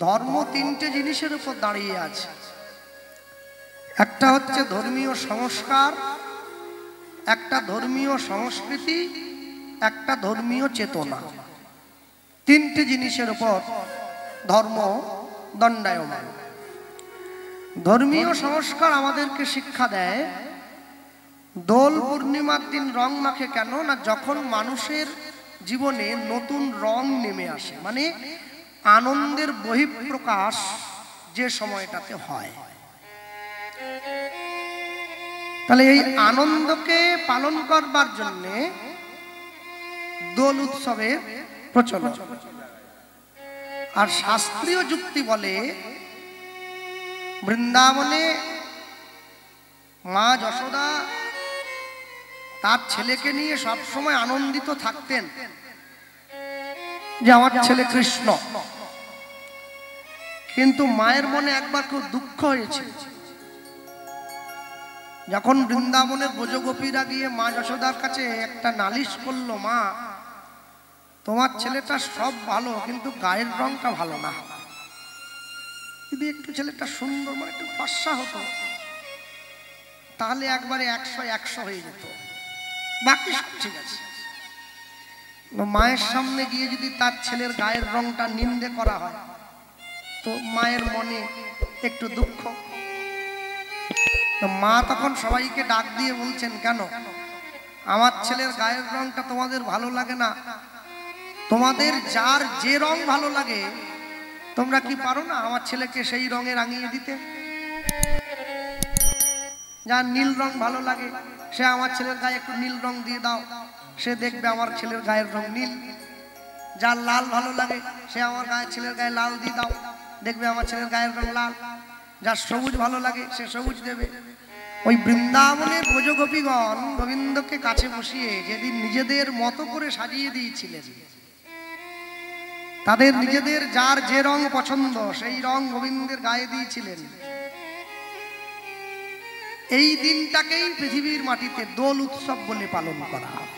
ধর্ম তিনটে জিনিসের উপর দাঁড়িয়ে আছে। একটা হচ্ছে ধর্মীয় সংস্কার, একটা ধর্মীয় সংস্কৃতি, একটা ধর্মীয় চেতনা। তিনটে জিনিসের উপর ধর্ম দণ্ডায়মান। ধর্মীয় সংস্কার আমাদেরকে শিক্ষা দেয় দোল পূর্ণিমার দিন রং মাখে কেন না, যখন মানুষের জীবনে নতুন রং নেমে আসে, মানে আনন্দের বহিঃপ্রকাশ যে সময়টাতে হয়। তাহলে এই আনন্দকে পালন করবার জন্য দোল উৎসবের প্রচলন। আর শাস্ত্রীয় যুক্তি বলে বৃন্দাবনে মা যশোদা তার ছেলেকে নিয়ে সবসময় আনন্দিত থাকতেন যে আমার ছেলে কৃষ্ণ, কিন্তু মায়ের মনে একবার খুব দুঃখ হয়েছে। যখন বৃন্দাবনের ব্রজগোপীরা গিয়ে মা যশোদার কাছে একটা নালিশ করলো, মা তোমার ছেলেটা সব ভালো কিন্তু গায়ের রংটা ভালো না, যদি একটু ছেলেটা সুন্দর মানে একটু ফর্সা হতো তাহলে একবারে 100 হয়ে যেত, বাকি সব ঠিক আছে। মায়ের সামনে গিয়ে যদি তার ছেলের গায়ের রংটা নিন্দে করা হয় তো মায়ের মনে একটু দুঃখ। মা তখন সবাইকে ডাক দিয়ে বলছেন, কেন আমার ছেলের গায়ের রংটা তোমাদের ভালো লাগে না? তোমাদের যার যে রং ভালো লাগে তোমরা কি পারো না আমার ছেলেকে সেই রঙে রাঙিয়ে দিতে? যার নীল রং ভালো লাগে সে আমার ছেলের গায়ে একটু নীল রং দিয়ে দাও, সে দেখবে আমার ছেলের গায়ের রং নীল। যার লাল ভালো লাগে সে আমার ছেলের গায়ে লাল দিয়ে দাও, দেখবে আমার ছেলের গায়ের রং লাল। যার সবুজ ভালো লাগে সে সবুজ দেবে। ওই বৃন্দাবনের ব্রজগোপীগণ গোবিন্দকে কাছে বসিয়ে যেদিন নিজেদের মতো করে সাজিয়ে দিয়েছিলেন, তাদের নিজেদের যার যে রং পছন্দ সেই রং গোবিন্দের গায়ে দিয়েছিলেন, এই দিনটাকেই পৃথিবীর মাটিতে দোল উৎসব বলে পালন করা হয়।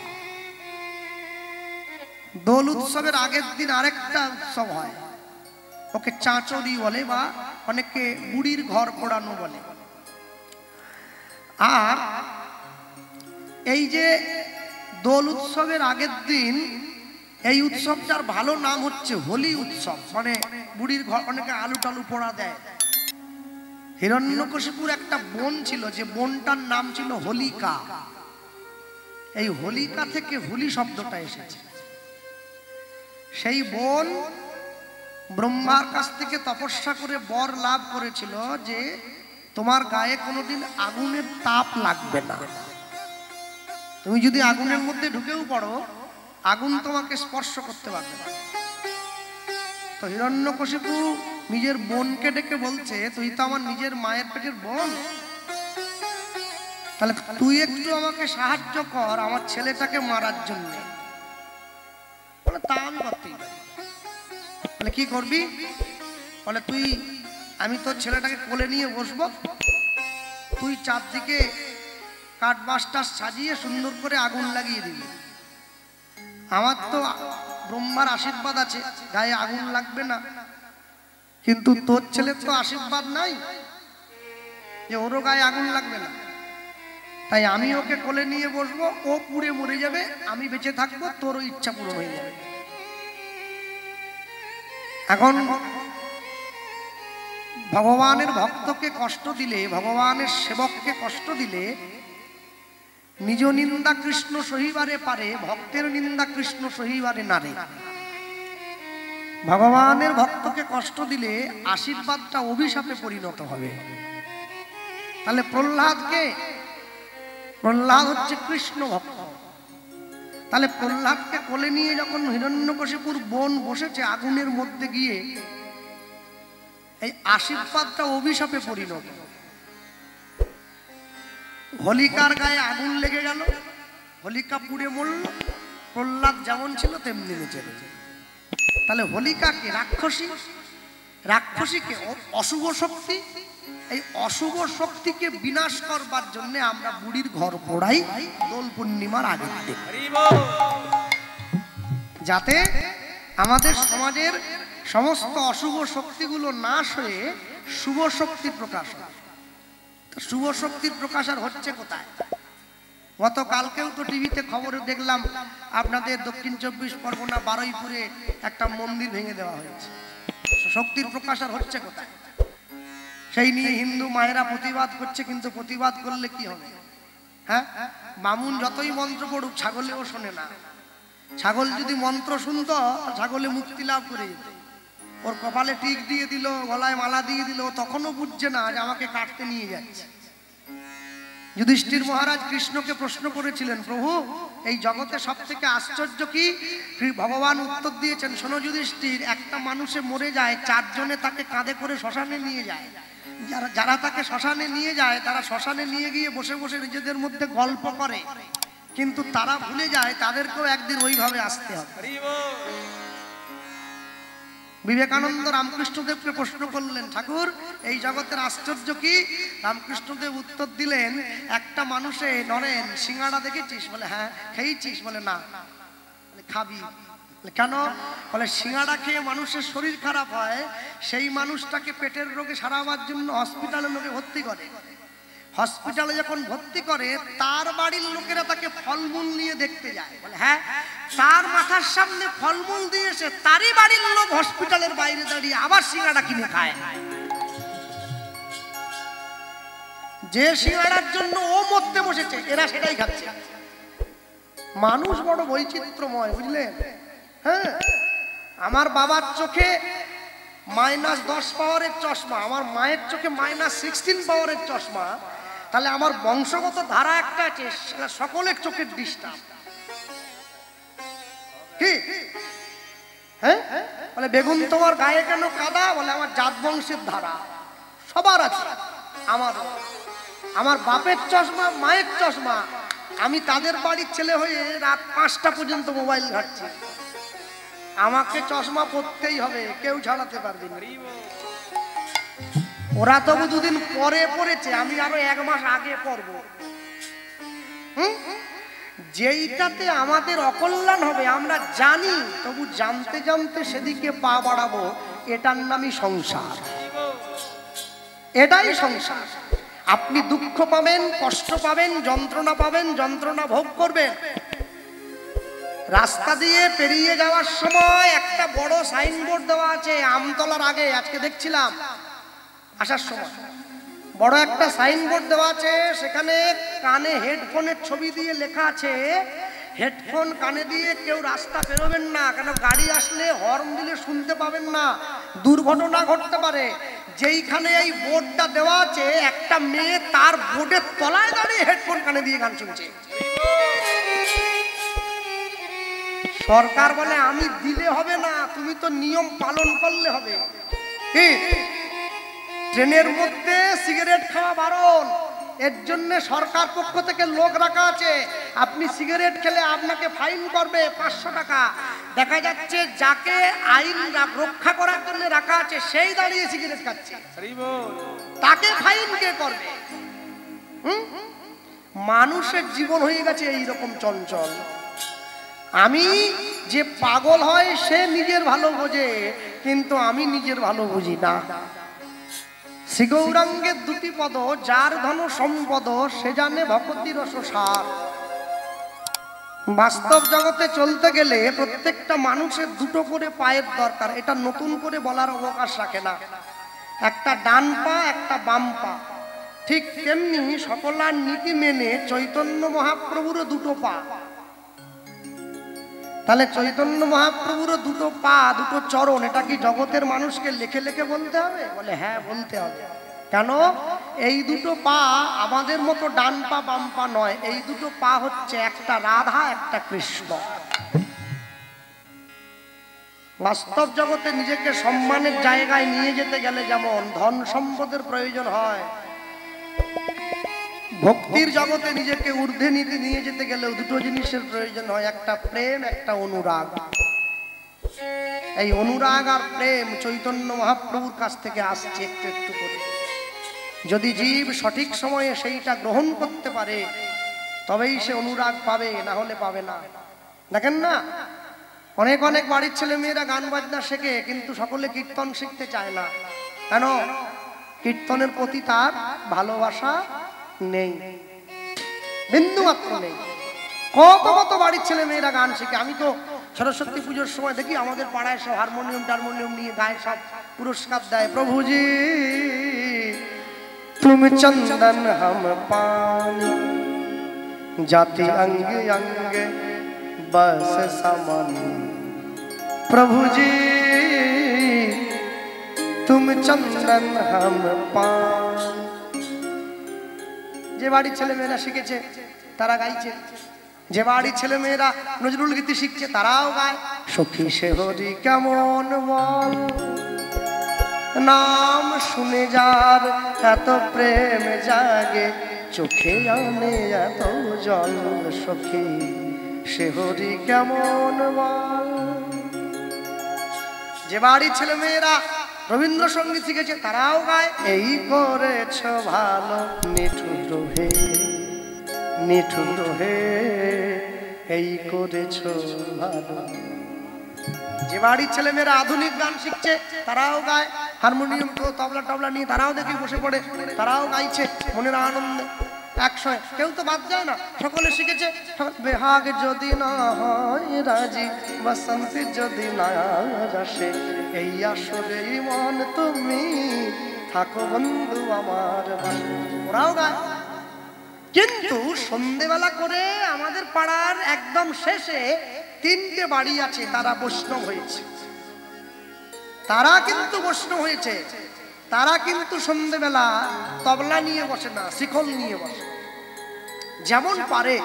দোল উৎসবের আগের দিন আরেকটা উৎসব হয়, ওকে চাঁচরি বলে বা অনেকে বুড়ির ঘর পোড়ানো বলে। আর এই যে দোল উৎসবের আগের দিন এই উৎসবটার ভালো নাম হচ্ছে হোলি উৎসব, মানে বুড়ির ঘর, অনেকে আলু টালু পোড়া দেয়। হিরণ্যকশিপুর একটা বোন ছিল, যে বোনটার নাম ছিল হোলিকা। এই হোলিকা থেকে হোলি শব্দটা এসেছে। সেই বোন ব্রহ্মার কাছ থেকে তপস্যা করে বর লাভ করেছিল যে তোমার গায়ে কোনোদিন আগুনের তাপ লাগবে না, তুমি যদি আগুনের মধ্যে ঢুকেও পড়ো আগুন তোমাকে স্পর্শ করতে পারবে না। তো হিরণ্যকশিপু নিজের বোনকে ডেকে বলছে, তুই তো আমার নিজের মায়ের পেটের বোন, তাহলে তুই একটু আমাকে সাহায্য কর আমার ছেলেটাকে মারার জন্য। বলে তা আমি করতেই পারি। বলে কি করবি? বলে তুই, আমি তোর ছেলেটাকে কোলে নিয়ে বসবো, তুই চারদিকে কাঠ বাঁশটা সাজিয়ে সুন্দর করে আগুন লাগিয়ে দিবি। আমার তো ব্রহ্মার আশীর্বাদ আছে, গায়ে আগুন লাগবে না, কিন্তু তোর ছেলের তো আশীর্বাদ নাই যে ওরও গায়ে আগুন লাগবে না। তাই আমি ওকে কোলে নিয়ে বসবো, ও পুড়ে মরে যাবে, আমি বেঁচে থাকবো, তোরও ইচ্ছা পূরণ হয়ে যাবে। এখন ভগবানের ভক্তকে কষ্ট দিলে, ভগবানের সেবককে কষ্ট দিলে নিজ নিন্দা কৃষ্ণ সহিবারে পারে, ভক্তের নিন্দা কৃষ্ণ সহিবারে নারে। ভগবানের ভক্তকে কষ্ট দিলে আশীর্বাদটা অভিশাপে পরিণত হবে। তাহলে প্রহ্লাদকে, প্রহ্লাদ হচ্ছে কৃষ্ণ ভক্ত, তাহলে প্রহ্লাদকে কোলে নিয়ে যখন হিরণ্যকশিপুর বোন বসেছে আগুনের মধ্যে গিয়ে, এই আশীর্বাদটা অভিশাপে পরিণত। হোলিকার গায়ে আগুন লেগে গেল, হোলিকা পুড়ে মরল, প্রহ্লাদ যেমন ছিল তেমনি বেঁচে গেল। তাহলে হোলিকাকে রাক্ষসী, রাক্ষসীকে অশুভ শক্তি, এই অশুভ শক্তিকে বিনাশ করবার জন্য আমরা বুড়ির ঘর পোড়াই দোল পূর্ণিমার আগের দিন, যাতে আমাদের সমাজের সমস্ত অশুভ শক্তিগুলো নাশ হয়ে শুভ শক্তি প্রকাশ হয়। শুভ শক্তির প্রকাশ আর হচ্ছে কোথায়? গতকালকেও তো টিভিতে খবরে দেখলাম আপনাদের দক্ষিণ 24 পরগনা বারুইপুরে একটা মন্দির ভেঙে দেওয়া হয়েছে। শক্তির প্রকাশ আর হচ্ছে কোথায়? সেই নিয়ে হিন্দু মায়েরা প্রতিবাদ করছে, কিন্তু প্রতিবাদ করলে কি হবে? হ্যাঁ, বামুন যতই মন্ত্র পড়ুক ছাগলেও শোনে না। ছাগল যদি মন্ত্র শুনতো ছাগলে মুক্তি লাভ করে যেত। ওর কপালে টিক দিয়ে দিল, গলায় মালা দিয়ে দিল, তখনও বুঝছে না যে আমাকে কাটতে নিয়ে যাচ্ছে। যুধিষ্ঠির মহারাজ কৃষ্ণকে প্রশ্ন করেছিলেন, প্রভু এই জগতে সব থেকে আশ্চর্য কি? ভগবান উত্তর দিয়েছেন, শোনো যুধিষ্ঠির, একটা মানুষে মরে যায়, 4 জনে তাকে কাঁধে করে শ্মশানে নিয়ে যায়। যারা তাকে শ্মশানে নিয়ে যায় তারা শ্মশানে নিয়ে গিয়ে বসে বসে নিজেদের মধ্যে গল্প করে, কিন্তু তারা ভুলে যায় তাদেরকেও একদিন ওইভাবে আসতে হবে। বিবেকানন্দ রামকৃষ্ণদেবকে প্রশ্ন করলেন, ঠাকুর এই জগতের আশ্চর্য কি? রামকৃষ্ণদেব উত্তর দিলেন, একটা মানুষে নরেন সিঙ্গাড়া দেখেছিস? বলে হ্যাঁ। খেয়েছিস? বলে না। খাবি? কেন? বলে সিঙ্গাড়া খেয়ে মানুষের শরীর খারাপ হয়, সেই মানুষটাকে পেটের রোগে সারাবার জন্য হসপিটালে লোকে ভর্তি করে। হসপিটালে যখন ভর্তি করে তার বাড়ির লোকেরা তাকে ফলমূল নিয়ে দেখতে যায়। বলে হ্যাঁ। তার মাথার সামনে ফলমূল দিয়েছে, তারই বাড়ির লোক হসপিটালের বাইরে দাঁড়িয়ে আবার সিঙ্গাড়া কিনে খায়। যে সিঙ্গাড়ার জন্য ও মরতে বসেছে এরা সেটাই খাচ্ছে। মানুষ বড় বৈচিত্র্যময়, বুঝলেন? হ্যাঁ, আমার বাবার চোখে -10 পাওয়ারের চশমা, আমার মায়ের চোখে -16 পাওয়ারের চশমা, তাহলে আমার বংশগত ধারা একটা আছে, সকলের চোখের ডিস্টার্ব। কি? হ্যাঁ, বলে বেগুন তোমার গায়ে কেন কাদা? বলে আমার জাত বংশের ধারা সবার আছে। আমার বাপের চশমা, মায়ের চশমা, আমি তাদের বাড়ির ছেলে হয়ে রাত 5টা পর্যন্ত মোবাইল ঘাটছি। আমাকে চশমা পরতেই হবে, কেউ ছাড়াতে পারবে না। ওরা তবু 2 দিন পরে পড়েছে, আমি আরো 1 মাস আগে পড়ব। যেইটাতে আমাদের অকল্যাণ হবে আমরা জানি, তবু জানতে জানতে সেদিকে পা বাড়াবো, এটার নামই সংসার। এটাই সংসার। আপনি দুঃখ পাবেন, কষ্ট পাবেন, যন্ত্রণা পাবেন, যন্ত্রণা ভোগ করবেন। রাস্তা দিয়ে পেরিয়ে যাওয়ার সময় একটা বড় সাইনবোর্ড দেওয়া আছে আমতলার আগে, আজকে দেখছিলাম আসার সময় বড় একটা সাইনবোর্ড দেওয়া আছে, সেখানে কানে হেডফোনের ছবি দিয়ে লেখা আছে, হেডফোন কানে দিয়ে কেউ রাস্তা বেরোবেন না, কেন গাড়ি আসলে হর্ন দিলে শুনতে পাবেন না, দুর্ঘটনা ঘটতে পারে। যেইখানে এই বোর্ডটা দেওয়া আছে, একটা মেয়ে তার বোর্ডের তলায় দাঁড়িয়ে হেডফোন কানে দিয়ে গান শুনছে। সরকার বলে আমি দিলে হবে না, তুমি তো নিয়ম পালন করলে হবে। কি? ট্রেনের মধ্যে সিগারেট খাওয়া বারণ, এর জন্য সরকার পক্ষ থেকে লোক রাখা আছে, আপনি সিগারেট খেলে আপনাকে ফাইন করবে 500 টাকা। দেখা যাচ্ছে যাকে আইন রক্ষা করার জন্য রাখা আছে সেই দাঁড়িয়ে সিগারেট খাচ্ছে, তাকে ফাইন কে করবে? মানুষের জীবন হয়ে গেছে এইরকম চঞ্চল। আমি যে পাগল হয় সে নিজের ভালো বোঝে, কিন্তু আমি নিজের ভালো বুঝি না। শ্রী গৌরাঙ্গের 2টি পদ, যার ধন সম্পদ সে জানে ভক্তি রস সার। বাস্তব জগতে চলতে গেলে প্রত্যেকটা মানুষের 2টো করে পায়ের দরকার, এটা নতুন করে বলার অবকাশ রাখে না। একটা ডান পা, একটা বাম পা। ঠিক তেমনি সকলার নীতি মেনে চৈতন্য মহাপ্রভুরও 2টো পা। তাহলে চৈতন্য মহাপ্রভুরও 2টো পা, 2টো চরণ, এটা কি জগতের মানুষকে লেখে লেখে বলতে হবে? বলে হ্যাঁ বলতে হবে। কেন? এই 2টো পা আমাদের মতো ডান পা বাম পা নয়, এই 2টো পা হচ্ছে একটা রাধা, একটা কৃষ্ণ। বাস্তব জগতে নিজেকে সম্মানের জায়গায় নিয়ে যেতে গেলে যেমন ধন সম্পদের প্রয়োজন হয়, ভক্তির জগতে নিজেকে ঊর্ধ্বে নিয়ে যেতে গেলেও 2টো জিনিসের প্রয়োজন হয়, একটা প্রেম, একটা অনুরাগ। এই অনুরাগ আর প্রেম চৈতন্য মহাপ্রভুর কাছ থেকে আসছে একটু একটু করে। যদি জীব সঠিক সময়ে সেইটা গ্রহণ করতে পারে তবেই সে অনুরাগ পাবে, না হলে পাবে না। দেখেন না, অনেক অনেক বাড়ির ছেলে মেয়েরা গান বাজনা শেখে, কিন্তু সকলে কীর্তন শিখতে চায় না। কেন? কীর্তনের প্রতি তার ভালোবাসা নেই, বিন্দু মাত্র নেই। কত কত বাড়ির ছেলে মেয়েরা গান শিখে। আমি তো সরস্বতী পুজোর সময় দেখি আমাদের পাড়ায় সব হারমোনিয়াম টারমোনিয়াম নিয়ে গায়ে, সব পুরস্কার দেয়। প্রভুজি তুমি চন্দন হাম পানি, जाति अंगे अंगे बस समान, प्रभु जी तुम चंदन हम पान। যে বাড়ির ছেলে মেয়েরা শিখেছে তারা গাইছে, যে বাড়ির ছেলে মেয়েরা নজরুল গীতি শিখছে তারাও গায়। সখী সে হরি কেমন বল, নাম শুনে যার এত প্রেম জাগে, চোখে আনে এত জল, সখী সে হরি কেমন বল। যে বাড়ির ছেলে মেয়েরা রবীন্দ্রসঙ্গীত শিখেছে তারাও গায়। এই করেছ ভালো নিঠুর হে, নিঠুর হে, এই করেছ ভালো। যে বাড়ির ছেলে মেয়েরা আধুনিক গান শিখছে তারাও গায়, হারমোনিয়াম তো তবলা টবলা নিয়ে তারাও দেখি বসে পড়ে, তারাও গাইছে মনের আনন্দে একশয়। কেউ তো বাদ যায় না, সকলে শিখেছে। বেহাগ যদি না হয় রাজি, বসন্ত যদি না আসে, এই আসলে মন তুমি থাকো বন্ধু আমার। ওরাও গায়। কিন্তু সন্ধেবেলা করে আমাদের পাড়ার একদম শেষে 3টে বাড়ি আছে, তারা বৈষ্ণব হয়েছে। তারা কিন্তু বৈষ্ণব হয়েছে। তারা কিন্তু সন্ধেবেলা তবলা নিয়ে বসে না, শিখল নিয়ে বসে। যেমন পারে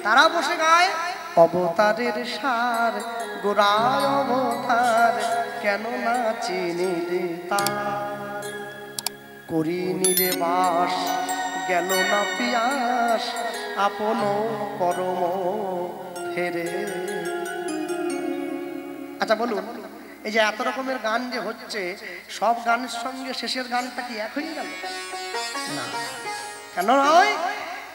তারা বসে গায়, অবতারের সার গোড়ায় অবতার, কেন না চিনি রে তার, করিনি রে বাস গেল না পিয়াস, আপন পরম ফেরে। আচ্ছা বলুন, এই যে এত রকমের গান যে হচ্ছে, সব গানের সঙ্গে শেষের গানটা কি এক হয়ে গেল? না। কেন নয়?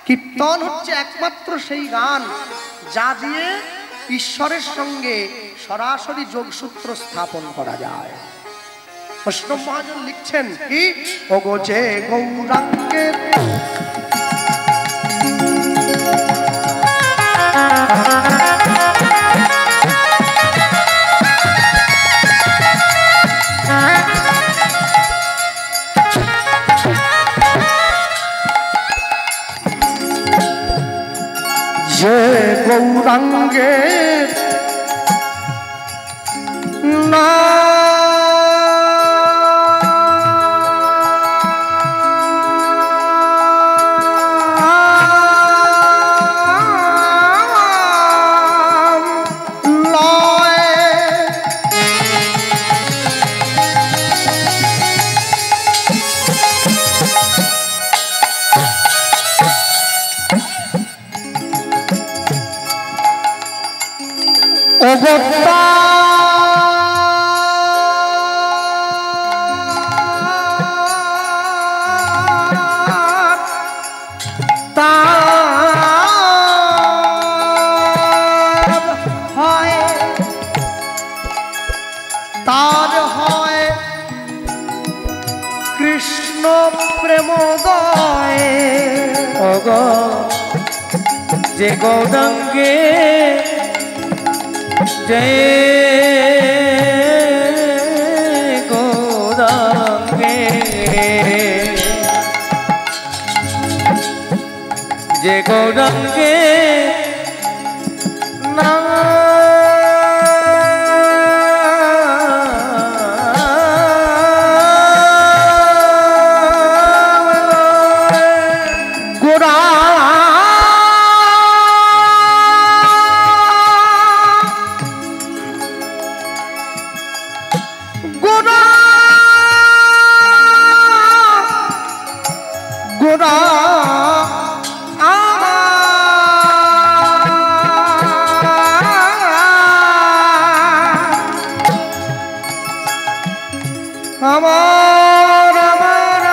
কীর্তন হচ্ছে একমাত্র সেই গান যা দিয়ে ঈশ্বরের সঙ্গে সরাসরি যোগসূত্র স্থাপন করা যায়। বৈষ্ণব মহাজন লিখছেন কি, ওগো যে গৌরাঙ্গের যে গৌরাঙ্গের না তার হয় কৃষ্ণ প্রেমোদয়। ওগো যে গৌরাঙ্গে জয় গৌরাঙ্গে, যে গৌরাঙ্গে না আমার আমার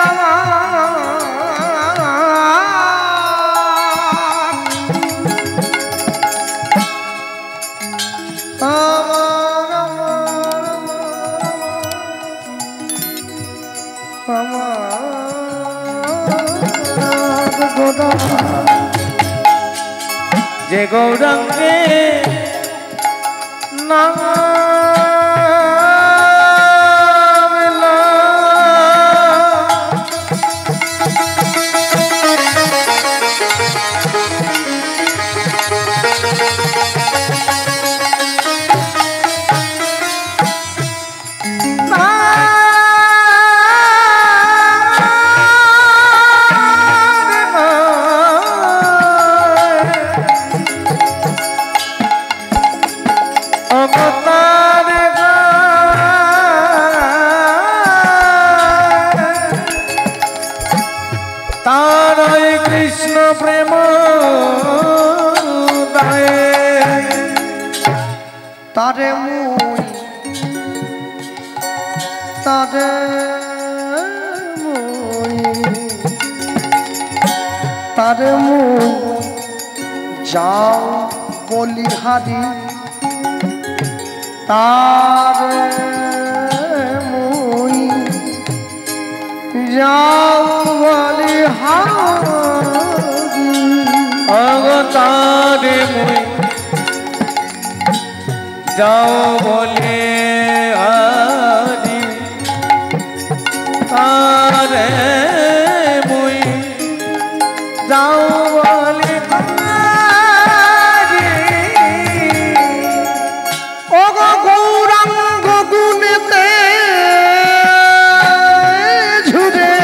আমার যে গৌরাঙ্গে না কৃষ্ণ প্রেম তারে মুই তারে মুই তারে মুই যাও বলিহারি তারে মুই যাও বলিহারি অগতারে মুই যাও বলে হারি তারে মুই যাও বলে হারি ওগ গৌরাঙ্গ গুণেতে ঝুরে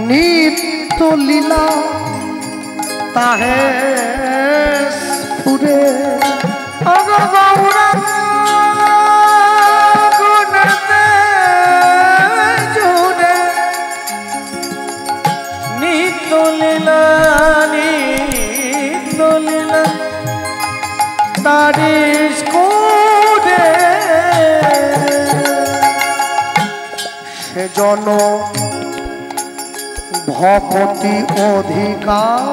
নিত্য লীলা তাহে স্ফুরে অগ গৌরাঙ্গ গুণেতে ঝুরে নিত্য লীলা তারি স্কুরে সেজন ভকতি অধিকার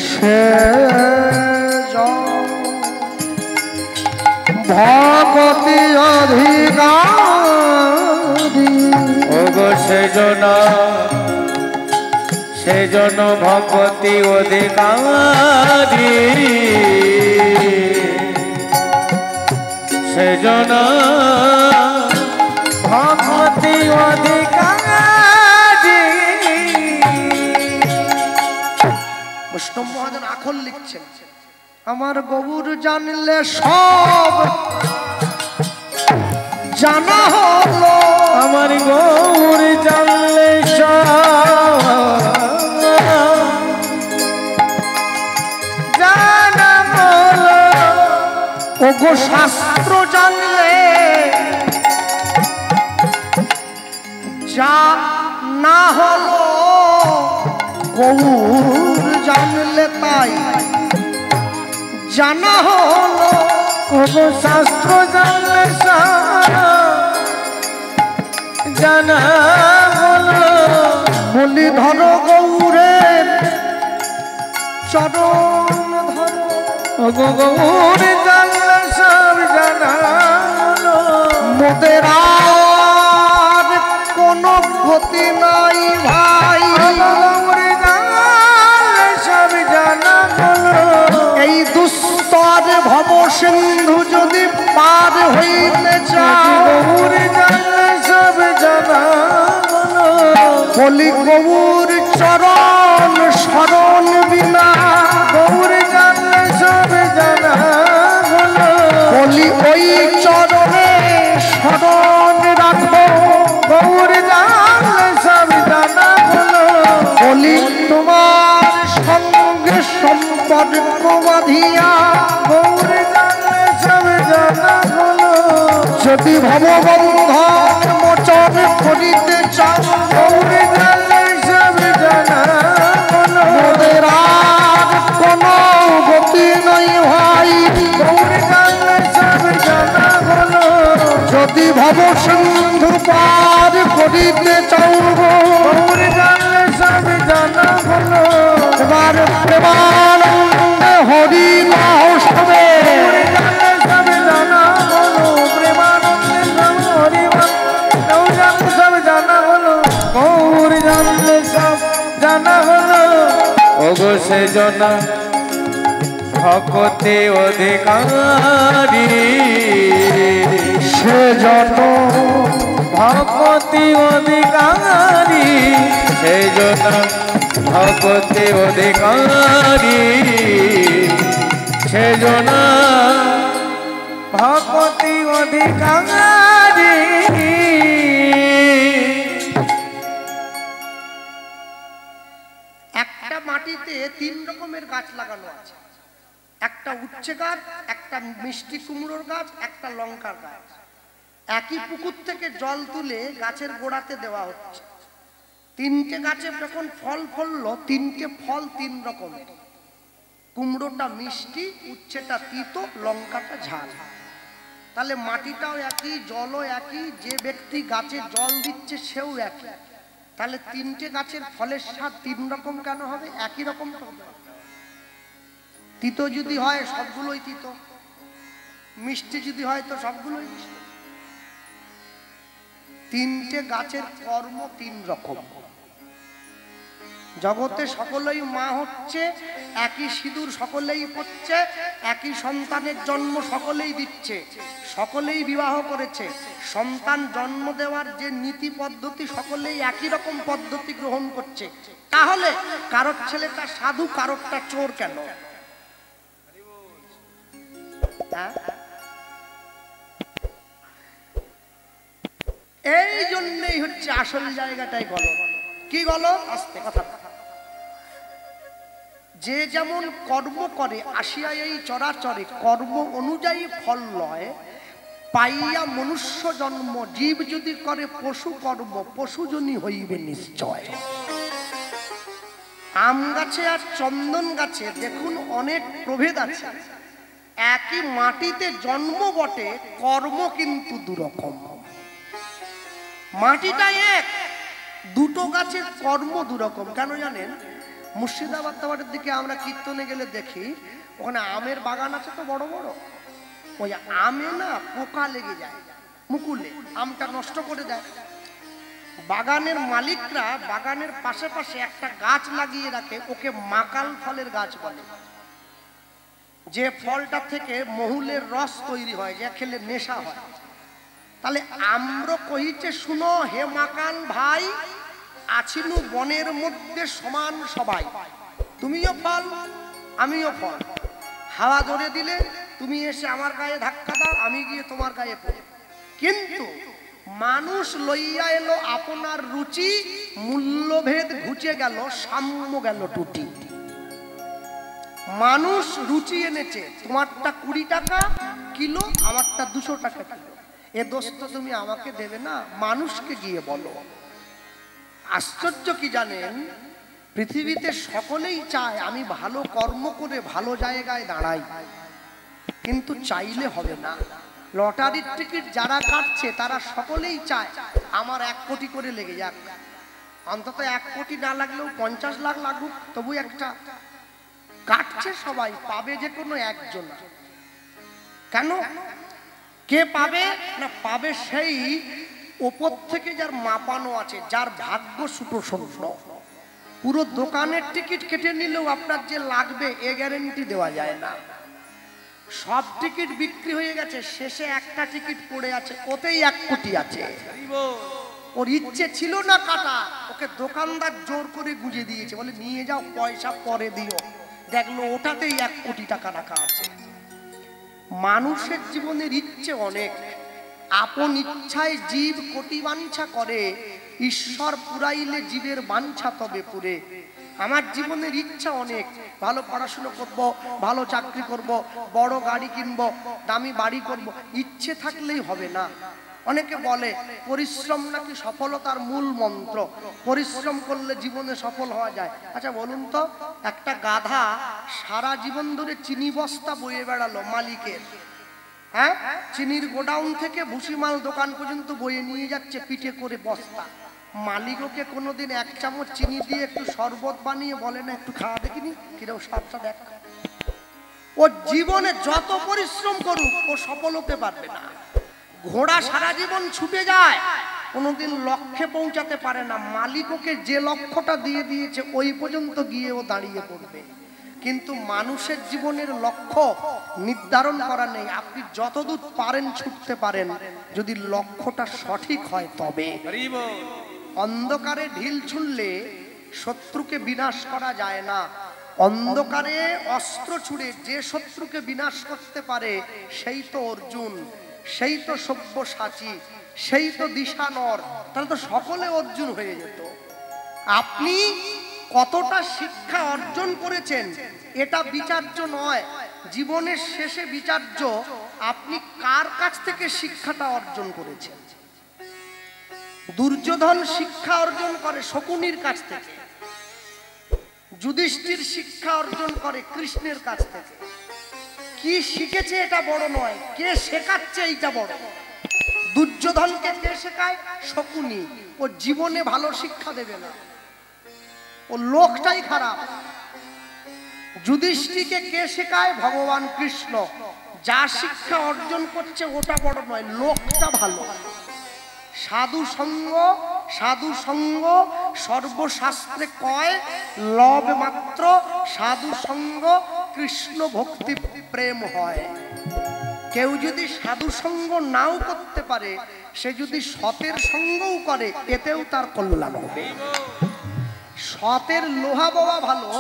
সে ভকতি অধিকারী ওগো সেজন ভকতি অধিকারী সেজন ভকতি অধিকারী। বৈষ্ণব মহাজন আখর লিখছেন, আমার গৌর জানলে সব জানা হলো, আমার গৌর জানলে জানা হলো, ওগো শাস্ত্র জানলে যা না হলো, গৌর জানলে তাই জানা হলো, ওগো শাস্ত্র জানলে জানা হলো, বলি ধরো গৌরের চরণ ধরো, ওগো গৌর জানলে সব জানা হলো, মোদের আর কোনো গতি নাই ভাই, গৌর জানলে সব জানা হলো, এই দুস্তর ভব সিন্ধু যদি পার হইতে চাও, গৌর জানলে সব জানা হলো, বলি গৌর চরণ শরণ বিনা, গৌর জানলে সব জানা হলো, বলি ওই চরণে শরণ রাখো, গৌর জানলে সব জানা হলো, বলি তোমার সঙ্গে সম্পর্ক বাঁধিয়া, গৌর জানলে সব জানা হলো, যদি ভববন্ধন মোচন করিতে চাও, গৌর জানলে সব জানা হলো, মোদের আর কোনো গতি নাই ভাই, গৌর জানলে সব জানা হলো, যদি ভব সিন্ধু পার করিতে চাও, গৌর জানলে সব জানা হলো, এবার প্রেমানন্দে হরি নাম সেজনা ভকতে অধিকারী সেজন্য ভকতি অধিকারী সেজনা ভকতে অধিকারী সেজনা ভকতি অধিকারী। একটা মাটিতে 3 রকমের গাছ লাগানো আছে, একটা উচ্ছে গাছ, একটা মিষ্টি কুমড়োর গাছ, একটা লঙ্কার গাছ। একই পুকুর থেকে জল তুলে গাছের গোড়াতে দেওয়া হচ্ছে। 3টে গাছে যখন ফল ফললো, 3টে ফল 3 রকমের। কুমড়োটা মিষ্টি, উচ্ছেটা তিতো, লঙ্কাটা ঝাল। তাহলে মাটিটাও একই, জলও একই, যে ব্যক্তি গাছে জল দিচ্ছে সেও একই। তাহলে 3টে গাছের ফলের স্বাদ 3 রকম কেন হবে? একই রকম হবে। তিতো যদি হয় সবগুলোই তিতো, মিষ্টি যদি হয় তো সবগুলোই মিষ্টি। 3টে গাছের কর্ম 3 রকম। জগতে সকলেই মা হচ্ছে, একই সিঁদুর সকলেই পড়ছে, একই সন্তানের জন্ম সকলেই দিচ্ছে, সকলেই বিবাহ করেছে। সন্তান জন্ম দেওয়ার যে নীতি পদ্ধতি সকলেই একই রকম পদ্ধতি গ্রহণ করছে। তাহলে কারোর ছেলেটা সাধু, কারোরটা চোর কেন? এই জন্যই হচ্ছে আসল জায়গাটাই গলো। কি গলো? আস্তে কথা। যে যেমন কর্ম করে আসিয়া এই চরাচরে কর্ম অনুযায়ী ফল লয়, পাইয়া মনুষ্য জন্ম জীব যদি করে পশু কর্ম পশুজনী হইবে নিশ্চয়। আম গাছে আর চন্দন গাছে দেখুন অনেক প্রভেদ আছে। একই মাটিতে জন্ম বটে, কর্ম কিন্তু দুরকম। মাটিটা এক, দুটো গাছের কর্ম দুরকম। কেন জানেন? মুর্শিদাবাদের দিকে আমরা কীর্তনে গেলে দেখি ওখানে আমের বাগান আছে তো বড় বড়। ওই আমে না পোকা লেগে যায়, মুকুলে আমটা নষ্ট করে দেয়। বাগানের মালিকরা বাগানের পাশে পাশে একটা গাছ লাগিয়ে রাখে, ওকে মাকাল ফলের গাছ বলে। যে ফলটা থেকে মহুলের রস তৈরি হয়, যা খেলে নেশা হয়। তাহলে আমরা কহিছে, শুনো হে মাকাল ভাই, আছিনু বনের মধ্যে সমান সবাই, তুমিও ফল আমিও ফল। হাওয়া ধরে দিলে তুমি এসে আমার গায়ে ধাক্কা দাও, আমি গিয়ে তোমার গায়ে পড়ি। কিন্তু মানুষ লইয়া এলো আপনার রুচি, মূল্যভেদ ঘুচে গেল, সাম্য গেল টুটি। মানুষ রুচি এনেছে, তোমারটা 20 টাকা কিলো, আমারটা 200 টাকা কিলো। এ দোষ তো তুমি আমাকে দেবে না, মানুষকে গিয়ে বলো। আশ্চর্য কি জানেন? পৃথিবীতে সকলেই চায় আমি ভালো কর্ম করে ভালো জায়গায় দাঁড়াই, কিন্তু চাইলে হবে না। লটারির টিকিট যারা কাটছে তারা সকলেই চায় আমার 1 কোটি করে লেগে যাক, অন্তত 1 কোটি না লাগলেও 50 লাখ লাগুক, তবু একটা। কাটছে সবাই, পাবে যে কোনো একজন। কেন? কে পাবে না? পাবে সেই ওপর থেকে যার মাপানো আছে, যার ভাগ্য সুপ্রসন্ন। পুরো দোকানের টিকিট কেটে নিলেও আপনার যে লাগবে এ গ্যারেন্টি দেওয়া যায় না। সব টিকিট বিক্রি হয়ে গেছে, শেষে একটা টিকিট পড়ে আছে, ওতেই 1 কোটি আছে। ওর ইচ্ছে ছিল না কাটা, ওকে দোকানদার জোর করে গুঁজে দিয়েছে, বলে নিয়ে যাও, পয়সা পরে দিও। দেখলো ওটাতেই 1 কোটি টাকা রাখা আছে। মানুষের জীবনের ইচ্ছে অনেক, আপন ইচ্ছায় জীব কোটি বাঞ্ছা করে, ঈশ্বর পুরাইলে জীবের বাঞ্ছা তবে পুরে। আমার জীবনের ইচ্ছা অনেক, ভালো পড়াশুনো করব, ভালো চাকরি করব, বড় গাড়ি কিনব, দামি বাড়ি করব। ইচ্ছে থাকলেই হবে না। অনেকে বলে পরিশ্রম নাকি সফলতার মূল মন্ত্র, পরিশ্রম করলে জীবনে সফল হওয়া যায়। আচ্ছা বলুন তো, একটা গাধা সারা জীবন ধরে চিনি বস্তা বয়ে বেড়ালো মালিকের, হ্যাঁ, চিনির গোডাউন থেকে ভুসিমাল দোকান পর্যন্ত বয়ে নিয়ে যাচ্ছে পিঠে করে বস্তা। মালিক ওকে কোনোদিন 1 চামচ চিনি দিয়ে একটু শরবত বানিয়ে বলে না, একটু খাওয়া দেখিনি কিরকম স্বাদটা দেখ। ও জীবনে যত পরিশ্রম করুক ও সফল হতে পারবে না। ঘোড়া সারা জীবন ছুটে যায়, কোনোদিন লক্ষ্যে পৌঁছাতে পারে না। মালিক ওকে যে লক্ষ্যটা দিয়ে দিয়েছে ওই পর্যন্ত গিয়ে ও দাঁড়িয়ে পড়বে। কিন্তু মানুষের জীবনের লক্ষ্য নির্ধারণ করা নেই। আপনি যতদূর পারেন ছুটতে পারেন, যদি লক্ষ্যটা সঠিক হয় তবে। অন্ধকারে ঢিল ছুঁড়লে শত্রুকে বিনাশ করা যায় না। অন্ধকারে অস্ত্র ছুঁড়ে যে শত্রুকে বিনাশ করতে পারে সেই তো অর্জুন, সেই তো সব্যসাচী, সেই তো দিশানর। তাহলে তো সকলে অর্জুন হয়ে যেত। আপনি কতটা শিক্ষা অর্জন করেছেন এটা বিচার্য নয়, জীবনের শেষে বিচার্য আপনি কার কাছ থেকে শিক্ষাটা অর্জন করেছেন। দুর্যোধন শিক্ষা অর্জন করে শকুনির কাছ থেকে, যুধিষ্ঠির শিক্ষা অর্জন করে কৃষ্ণের কাছ থেকে। কি শিখেছে এটা বড় নয়, কে শেখাচ্ছে এইটা বড়। দুর্যোধনকে কে শেখায়? শকুনি। ও জীবনে ভালো শিক্ষা দেবে না, ও লোকটাই খারাপ। যুধিষ্ঠিরকে কে শেখায়? ভগবান কৃষ্ণ। যা শিক্ষা অর্জন করছে ওটা বড় নয়, লোকটা ভালো। সাধু সঙ্গ, সাধু সঙ্গ সর্বশাস্ত্রে কয় লব মাত্র, সাধু সঙ্গ কৃষ্ণ ভক্তি প্রেম হয়। কেউ যদি সাধু সঙ্গ নাও করতে পারে, সে যদি সতের সঙ্গও করে এতেও তার কল্যাণ হবে। সতের লোহা বওয়া ভালো,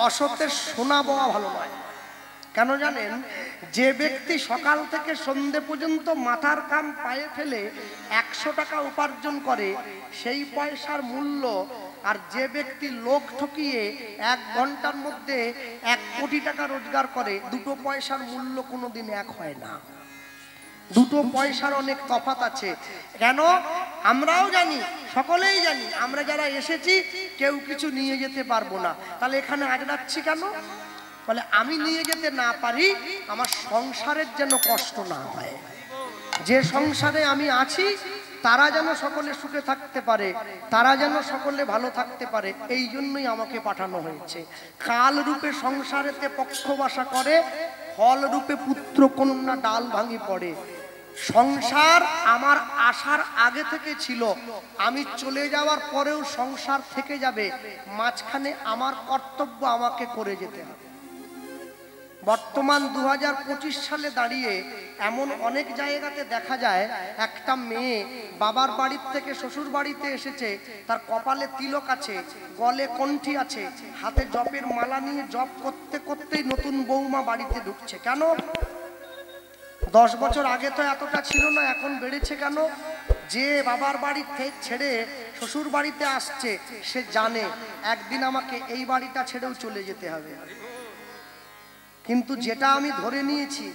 অসতের সোনা বওয়া ভালো নয়। কেন জানেন? যে ব্যক্তি সকাল থেকে সন্ধে পর্যন্ত মাথার কাম পায়ে ফেলে 100 টাকা উপার্জন করে সেই পয়সার মূল্য, আর যে ব্যক্তি লোক ঠকিয়ে 1 ঘন্টার মধ্যে 1 কোটি টাকা রোজগার করে, দুটো পয়সার মূল্য কোনোদিন এক হয় না। দুটো পয়সার অনেক তফাৎ আছে। কেন? আমরাও জানি, সকলেই জানি, আমরা যারা এসেছি কেউ কিছু নিয়ে যেতে পারবো না। তাহলে এখানে আড্ডাচ্ছি কেন? বলে আমি নিয়ে যেতে না পারি, আমার সংসারের যেন কষ্ট না হয়। যে সংসারে আমি আছি তারা যেন সকলে সুখে থাকতে পারে, তারা যেন সকলে ভালো থাকতে পারে, এই জন্যই আমাকে পাঠানো হয়েছে। কাল রূপে সংসারেতে পক্ষবাসা করে, ফল রূপে পুত্র কন্যা ডাল ভাঙি পড়ে। সংসার আমার আসার আগে থেকে ছিল, আমি চলে যাওয়ার পরেও সংসার থেকে যাবে। মাঝখানে আমার কর্তব্য আমাকে করে যেতে হবে। বর্তমান 2025 সালে দাঁড়িয়ে এমন অনেক জায়গাতে দেখা যায়, একটা মেয়ে বাবার বাড়ির থেকে শ্বশুর বাড়িতে এসেছে, তার কপালে তিলক আছে, গলে কণ্ঠি আছে, হাতে জপের মালা নিয়ে জপ করতে করতেই নতুন বৌমা বাড়িতে ঢুকছে। কেন? 10 বছর আগে তো এতটা ছিল না, এখন বেড়েছে কেন? যে বাবার বাড়ি ছেড়ে শ্বশুর বাড়িতে আসছে সে জানে একদিন আমাকে এই বাড়িটা ছেড়েও চলে যেতে হবে। কিন্তু যেটা আমি ধরে নিয়েছি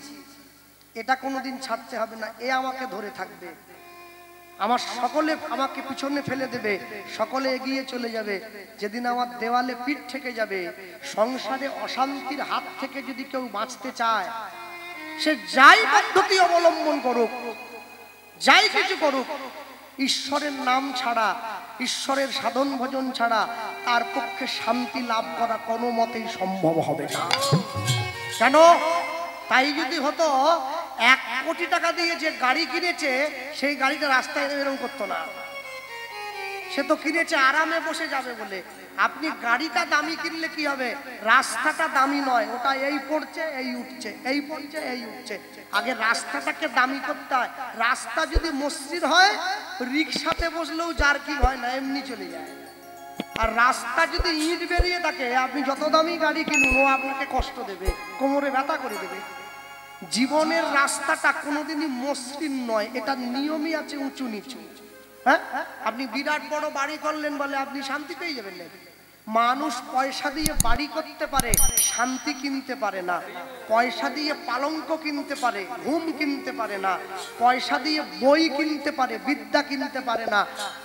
এটা কোনোদিন ছাড়তে হবে না, এ আমাকে ধরে থাকবে। আমার সকলে আমাকে পিছনে ফেলে দেবে, সকলে এগিয়ে চলে যাবে। যেদিন আমার দেওয়ালে পিঠ থেকে যাবে, সংসারে অশান্তির হাত থেকে যদি কেউ বাঁচতে চায়, সে যাই পদ্ধতি অবলম্বন করুক, যাই কিছু করুক, ঈশ্বরের নাম ছাড়া, ঈশ্বরের সাধন ভজন ছাড়া তার পক্ষে শান্তি লাভ করা কোনো মতেই সম্ভব হবে না। কেন? তাই যদি হতো 1 কোটি টাকা দিয়ে যে গাড়ি কিনেছে সেই গাড়িটা রাস্তায় এরকম করতো না। সে তো কিনেছে আরামে বসে যাবে বলে। আপনি গাড়িটা দামি কিনলে কি হবে? রাস্তাটা দামি নয়, ওটা এই পড়ছে এই উঠছে, এই পড়ছে এই উঠছে। আগে রাস্তাটাকে দামি করতে হয়। রাস্তা যদি মসৃণ হয়, রিক্সাতে বসলেও জার্কিং হয় না, এমনি চলে যায়। আর রাস্তা যদি ইট বেরিয়ে থাকে, আপনি যত দামি গাড়ি কিনুন ও আপনাকে কষ্ট দেবে, কোমরে ব্যথা করে দেবে। জীবনের রাস্তাটা কোনোদিনই মসৃণ নয়, এটা নিয়মই আছে উঁচু নিচু। হ্যাঁ, আপনি বিরাট বড় বাড়ি করলেন বলে আপনি শান্তি পেয়ে যাবেন না। মানুষ পয়সা দিয়ে বাড়ি করতে পারে, শান্তি কিনতে পারে না। পয়সা দিয়ে পালঙ্ক কিনতে পারে, ঘুম কিনতে পারে না। পয়সা দিয়ে বই কিনতে পারে, বিদ্যা কিনতে পারে না।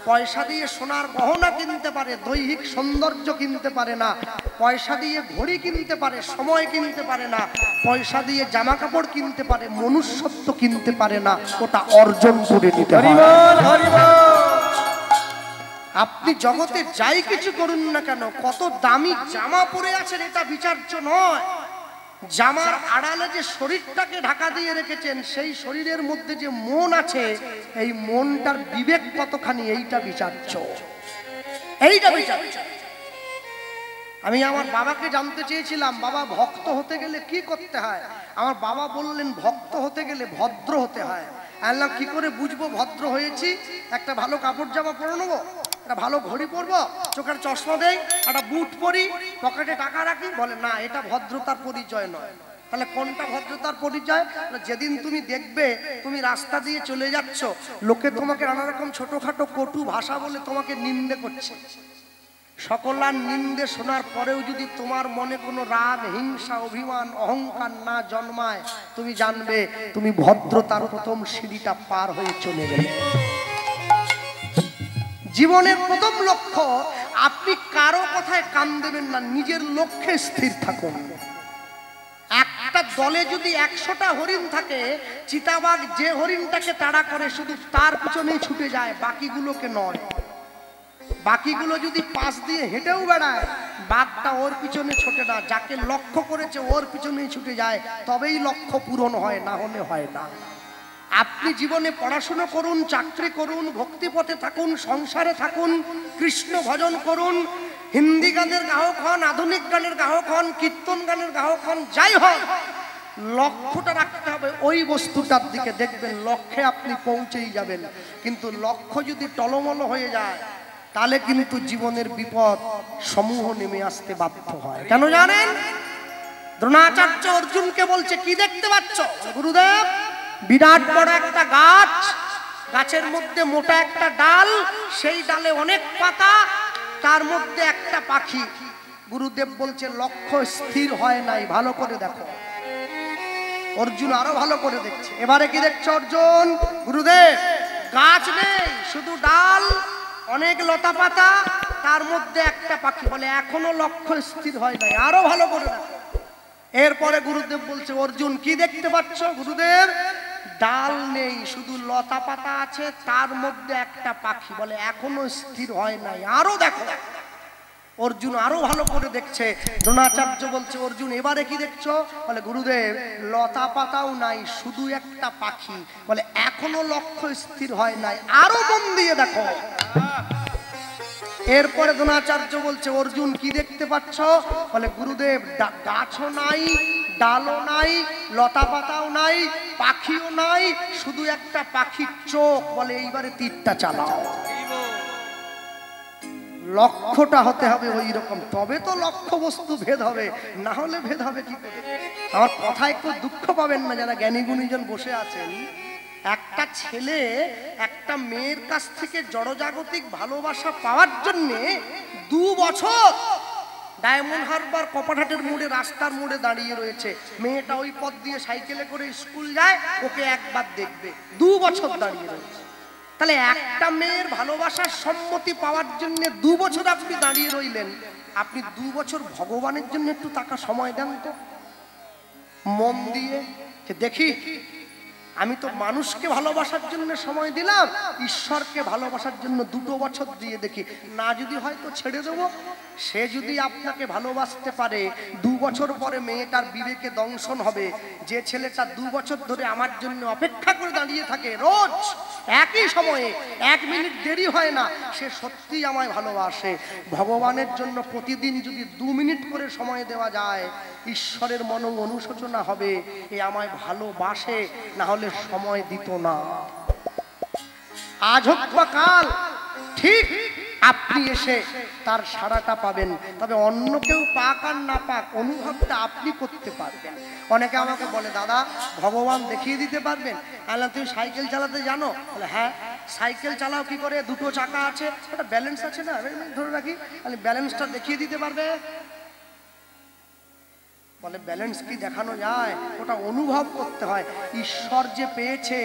পয়সা দিয়ে সোনার গহনা কিনতে পারে, দৈহিক সৌন্দর্য কিনতে পারে না। পয়সা দিয়ে ঘড়ি কিনতে পারে, সময় কিনতে পারে না। পয়সা দিয়ে জামা কাপড় কিনতে পারে, মনুষ্যত্ব কিনতে পারে না। ওটা অর্জন করে নিতে হবে। আপনি জগতে যাই কিছু করুন না কেন, কত দামি জামা পরে আছেন এটা বিচার্য নয়। জামার আড়ালে যে শরীরটাকে ঢাকা দিয়ে রেখেছেন, সেই শরীরের মধ্যে যে মন আছে, এই মনটার বিবেক কতখানি, এইটা বিচার্য, এইটা বিচার্য। আমি আমার বাবাকে জানতে চেয়েছিলাম, বাবা ভক্ত হতে গেলে কি করতে হয়? আমার বাবা বললেন, ভক্ত হতে গেলে ভদ্র হতে হয়। আল্লাহ কি করে বুঝবো ভদ্র হয়েছি? একটা ভালো কাপড় জামা পরে নেবো, একটা ভালো ঘড়ি পরবো, চোখের চশমা দেই, একটা বুট পরি, পকেটে টাকা রাখি, বলে না এটা ভদ্রতার পরিচয় নয়। তাহলে কোনটা ভদ্রতার পরিচয়? যেদিন তুমি দেখবে তুমি রাস্তা দিয়ে চলে যাচ্ছ, লোকে তোমাকে নানা রকম ছোটখাটো কটু ভাষা বলে তোমাকে নিন্দে করছে, সকলার নিন্দে শোনার পরেও যদি তোমার মনে কোনো রাগ, হিংসা, অভিমান, অহংকার না জন্মায়, তুমি জানবে তুমি ভদ্রতার প্রথম সিঁড়িটা পার হয়ে চলে গেলে। জীবনের প্রথম লক্ষ্য, আপনি কারো কথায় কান দেবেন না, নিজের লক্ষ্যে স্থির থাকুন। একটা দলে যদি 100টা হরিণ থাকে, চিতাবাঘ যে হরিণটাকে তাড়া করে শুধু তার পিছনেই ছুটে যায়, বাকিগুলোকে নয়। বাকিগুলো যদি পাশ দিয়ে হেঁটেও বেড়ায়, বাঘটা ওর পিছনে ছোটে না, যাকে লক্ষ্য করেছে ওর পিছনেই ছুটে যায়, তবেই লক্ষ্য পূরণ হয়, না হলে হয় না। আপনি জীবনে পড়াশোনা করুন, চাকরি করুন, ভক্তিপথে থাকুন, সংসারে থাকুন, কৃষ্ণ ভজন করুন, হিন্দি গানের গায়ক হন, আধুনিক গানের গায়ক হন, কীর্তন গানের গায়ক হন, যাই হন, লক্ষ্যটা রাখতে হবে ওই বস্তুটার দিকে। দেখবেন লক্ষ্যে আপনি পৌঁছেই যাবেন। কিন্তু লক্ষ্য যদি টলমল হয়ে যায়, তাহলে কিন্তু জীবনের বিপদ সমূহ নেমে আসতে বাধ্য হয়। কেন জানেন? দ্রোণাচার্য অর্জুনকে বলছে, কি দেখতে পাচ্ছ? গুরুদেব, বিরাট বড় একটা গাছ, গাছের মধ্যে মোটা একটা ডাল, সেই ডালে অনেক পাতা, তার মধ্যে একটা পাখি। গুরুদেব বলছে, লক্ষ্য স্থির হয় নাই, ভালো করে দেখো। অর্জুন আরো ভালো করে দেখছে। এবারে কি দেখছো অর্জুন? গুরুদেব, গাছ নেই, শুধু ডাল, অনেক লতা পাতা, তার মধ্যে একটা পাখি। বলে এখনো লক্ষ্য স্থির হয় নাই, আরো ভালো করে দেখো। এরপরে গুরুদেব বলছে, অর্জুন কি দেখতে পাচ্ছ? গুরুদেব, ডাল নেই, শুধু লতা পাতা আছে, তার মধ্যে একটা পাখি। বলে এখনো স্থির হয় নাই, আরো দেখো। অর্জুন আরো ভালো করে দেখছে। দ্রোণাচার্য বলছে, অর্জুন এবারে কি দেখছো? বলে গুরুদেব, লতা পাতাও নাই, শুধু একটা পাখি। বলে এখনো লক্ষ্য স্থির হয় নাই, আরো মন দিয়ে দেখো। এরপরে দ্রোণাচার্য বলছে, অর্জুন কি দেখতে পাচ্ছ? বলে গুরুদেব, গাছও নাই, ডালও নাই, লতা পাতাও নাই, পাখিও নাই, শুধু একটা পাখির চোখ। বলে এইবারে তীরটা চালাও। লক্ষ্যটা হতে হবে ওই রকম, তবে তো লক্ষ্য বস্তু ভেদ হবে, না হলে ভেদ হবে কি করে? আমার কথা একটু দুঃখ পাবেন না যারা জ্ঞানী গুণীজন বসে আছেন। একটা ছেলে একটা মেয়ের কাছ থেকে জড়জাগতিক ভালোবাসা পাওয়ার জন্যে 2 বছর ডায়মন্ড হারবার কপারহাটের মোড়ে, রাস্তার মোড়ে দাঁড়িয়ে রয়েছে। মেয়েটা ওই পথ দিয়ে সাইকেলে করে স্কুল যায়, ওকে একবার দেখবে, 2 বছর দাঁড়িয়ে রয়েছে। তাহলে একটা মেয়ের ভালোবাসার সম্মতি পাওয়ার জন্য 2 বছর আপনি দাঁড়িয়ে রইলেন। আপনি 2 বছর ভগবানের জন্য একটু টাকা সময় দেন তো, মন দিয়ে, যে দেখি আমি তো মানুষকে ভালোবাসার জন্য সময় দিলাম, ঈশ্বরকে ভালোবাসার জন্য 2 বছর দিয়ে দেখি, না যদি হয় তো ছেড়ে দেবো। সে যদি আপনাকে ভালোবাসতে পারে, 2 বছর পরে মেয়েটার বিবেকে দংশন হবে। যে ছেলেটা 2 বছর ধরে আমার জন্য অপেক্ষা করে দাঁড়িয়ে থাকে, রোজ একই সময়ে 1 মিনিট দেরি হয় না, সে সত্যিই আমায় ভালোবাসে। ভগবানের জন্য প্রতিদিন যদি 2 মিনিট করে সময় দেওয়া যায়, ঈশ্বরের মনে অনুশোচনা হবে, এ আমায় ভালোবাসে, না হলে সময় দিত না। আজ হোক বা কাল ঠিক আপনি এসে তার সাড়াটা পাবেন। তবে অন্য কেউ পাক আর না পাক, অনুভবটা আপনি করতে পারবেন। অনেকে আমাকে বলে, দাদা ভগবান দেখিয়ে দিতে পারবেন? আল্লাহ, তুমি সাইকেল চালাতে জানো? বলে হ্যাঁ। সাইকেল চালাও কি করে? 2টো চাকা আছে, একটা ব্যালেন্স আছে না, ধরে রাখি, ব্যালেন্সটা দেখিয়ে দিতে পারবে? বলে ব্যালেন্স কি দেখানো যায়? ওটা অনুভব করতে হয়। ঈশ্বর যে পেয়েছে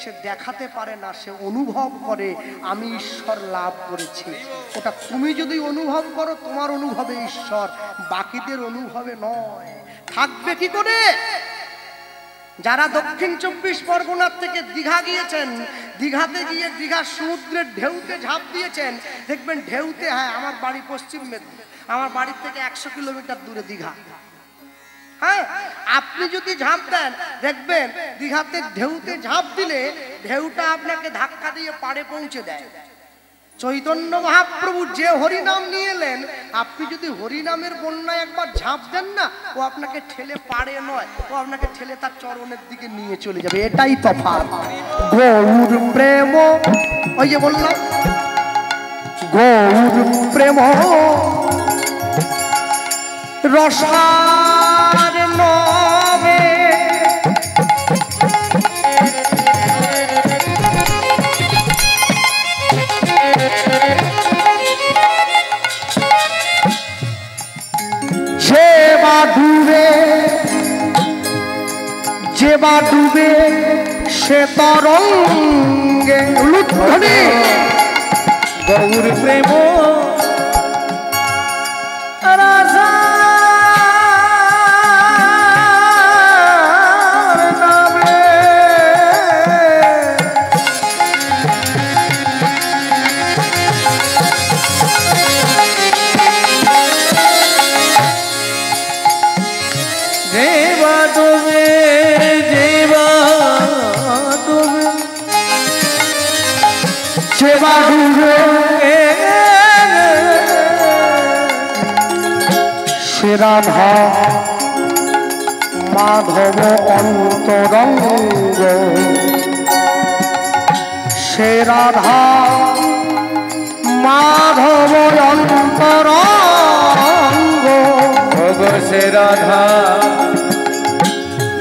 সে দেখাতে পারে না, সে অনুভব করে, আমি ঈশ্বর লাভ করেছি। ওটা তুমি যদি অনুভব করো, তোমার অনুভবে ঈশ্বর, বাকিদের অনুভবে নয়। থাকবে কি করে? যারা দক্ষিণ 24 পরগনার থেকে দীঘা গিয়েছেন, দীঘাতে গিয়ে দীঘার সমুদ্রের ঢেউতে ঝাঁপ দিয়েছেন, দেখবেন ঢেউতে, হ্যাঁ আমার বাড়ি পশ্চিম মেদিনীপুর, আমার বাড়ির থেকে 100 কিলোমিটার দূরে দীঘা। হ্যাঁ, আপনি যদি ঝাঁপ দেন, দেখবেন দীঘাতে ঢেউতে ঝাঁপ দিলে ঢেউটা আপনাকে ধাক্কা দিয়ে পাড়ে পৌঁছে দেয়। চৈতন্য মহাপ্রভু যে হরিনাম নিয়ে এলেন, আপনি যদি হরিনামের বন্যায় একবার ঝাঁপ দেন না, ও আপনাকে ঠেলে পারে নয়, ও আপনাকে ঠেলে তার চরণের দিকে নিয়ে চলে যাবে। এটাই তফাৎ। গৌর প্রেম, ওই যে বললাম গৌর প্রেম রসার নবে, যে বা ডুবে সে তরঙ্গে লুৎফুনি। গৌর প্রেম রাজা নামে দেবা তুমি সেবা ডুবে সে রাধা মাধব অন্তরঙ্গ, সে রাধা মাধব অন্তরঙ্গ, সে রাধা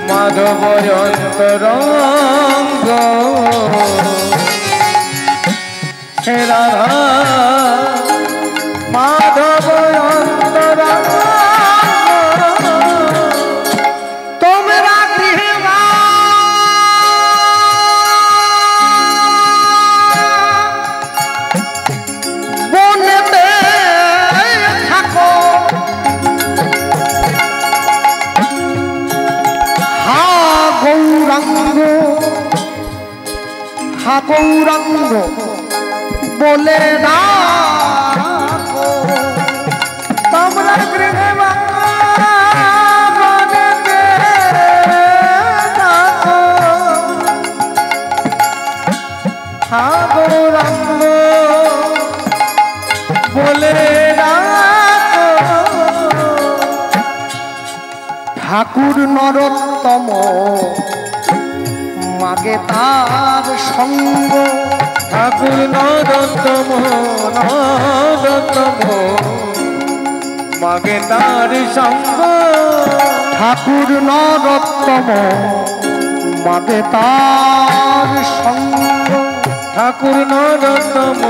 মাধব অন্তরঙ্গ, হে রাধা মাধব অন্তরঙ্গ। তোমরা গৃহে বনেতে থাকো, হা গৌরাঙ্গ, হা গৌরাঙ্গ বলে ডাকো। তোমরা গৃহে বনেতে থাকো, হা গৌরাঙ্গ বলে ডাকো। ঠাকুর নরোত্তম মাগে তার সঙ্গ, ঠাকুর নরোত্তম নরোত্তম মাগে তার সঙ্গ, ঠাকুর নরোত্তম মাগে তার সঙ্গ, ঠাকুর নরোত্তম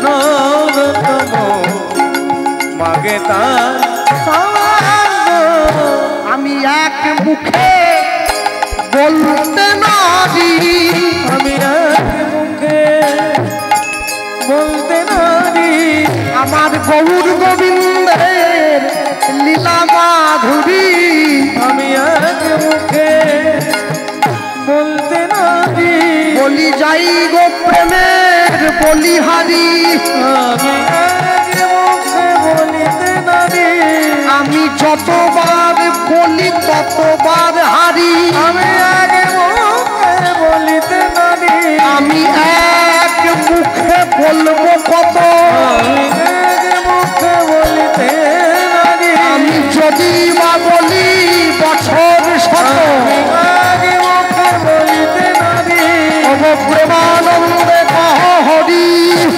নরোত্তম মাগে তার সঙ্গ। আমি এক মুখে বলতে নারি, আমি এক মুখে বলতে নারি আমার গৌর গোবিন্দের লীলা মাধুরী, আমি এক মুখে বলতে নারি বলি যাই গো প্রেমের বলিহারি, আমি এক মুখে বলিতে নারি, আমি যতবার বলি ততবার হারি, আমি এক মুখে বলিতে নারি, আমি এক মুখে বলবো কত, আমি এক মুখে বলিতে নারি, আমি যদি বা বলি বছর শত, আমি এক মুখে বলিতে নারি। অব প্রেমানন্দে কহ হরি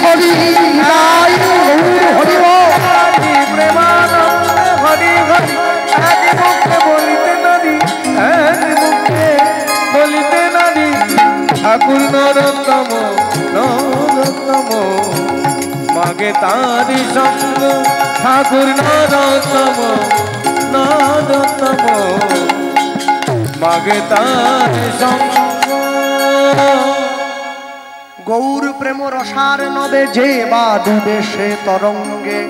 হরি নাই হরি হরি প্রেমানন্দে হরি হরি। এক মুখে বলিতে নারি, এক মুখে বলিতে নারি ঠাকুর নরোত্তম নরোত্তম মাগে তারি সঙ্গ, ঠাকুর নরোত্তম নরোত্তম মাগে তারি সঙ্গ। গৌর প্রেম রসার নবে যে বা ডুবে সে তরঙ্গে,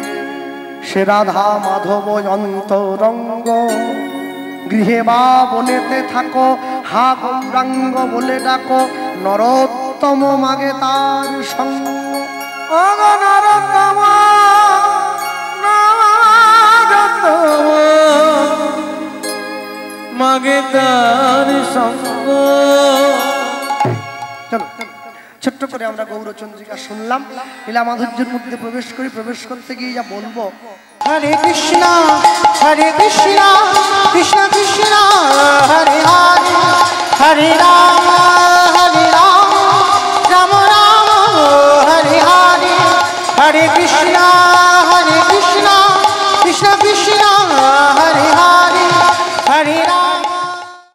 সে রাধা মাধব অন্তরঙ্গ, গৃহে বা বনেতে থাকো, হা গৌরাঙ্গ বলে ডাকো, নরোত্তম মাগে তার সঙ্গ। অগ নরোত্তম নরোত্তম মাগে তার সঙ্গ। চলো ছোট্ট করে আমরা গৌরচন্দ্রিকা শুনলাম, লীলা মাধুর্যের মধ্যে প্রবেশ করি। প্রবেশ করতে গিয়ে যা বলবো, হরে কৃষ্ণ কৃষ্ণ কৃষ্ণ হরে হরে, হরে রাম রাম রাম হরে হরে, হরে কৃষ্ণ কৃষ্ণ কৃষ্ণ হরে হরে।